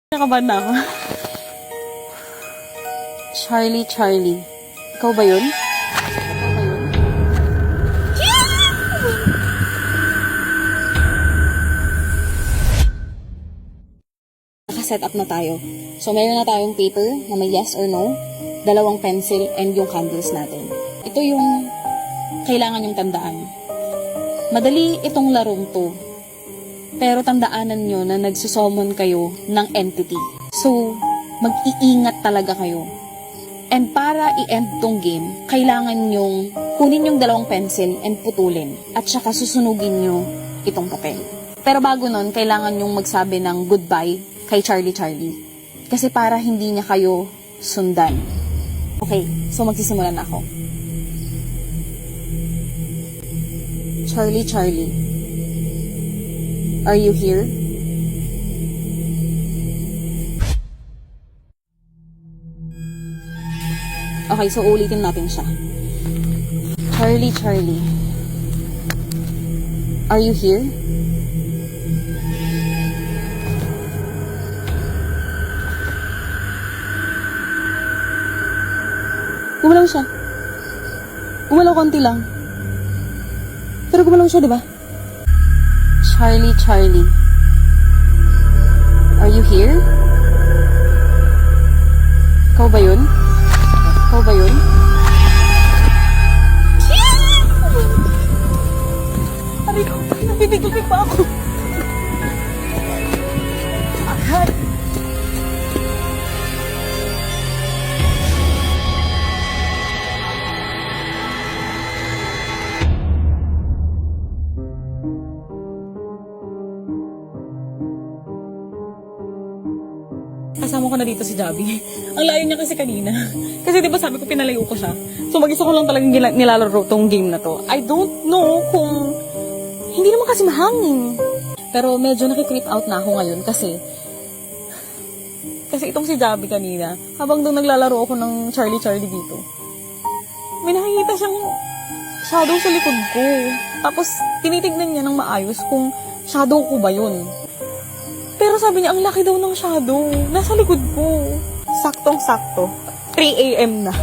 Nakabahan na ako. Charlie. Ikaw ba yun? Naka-set up na tayo. So, meron na tayong paper na may yes or no, 2 pencil, and yung candles natin. Ito yung kailangan yung tandaan. Madali itong larong to. Pero tandaanan nyo na nagsusummon kayo ng entity. So, mag-iingat talaga kayo. And para i-end tong game, kailangan nyong kunin yung 2 pencil and putulin. At saka susunugin nyo itong papel. Pero bago nun, kailangan nyong magsabi ng goodbye kay Charlie. Kasi para hindi niya kayo sundan. Okay, so magsisimula na ako. Charlie. Are you here? Okay, so ulitin natin siya. Charlie. Are you here? Gumalaw siya. Gumalaw konti lang. Pero gumalaw siya, di ba? Charlie. Are you here? Ikaw ba yun? Aray ko, napitig-ipig pa ako. Agad. Kasama ko na dito si Javi. Ang layo niya kasi kanina. Kasi diba sabi ko pinalayo ko siya. So mag-isa ko lang talagang nilalaro tong game na to. I don't know kung hindi naman kasi mahangin. Pero medyo nakikreep out na ako ngayon kasi itong si Javi kanina, habang doon naglalaro ako ng Charlie dito, may nakikita siyang shadow sa likod ko. Tapos tinitignan niya ng maayos kung shadow ko ba yun. Pero sabi niya, ang laki daw ng shadow. Nasa likod ko. Saktong-sakto. 3 AM na.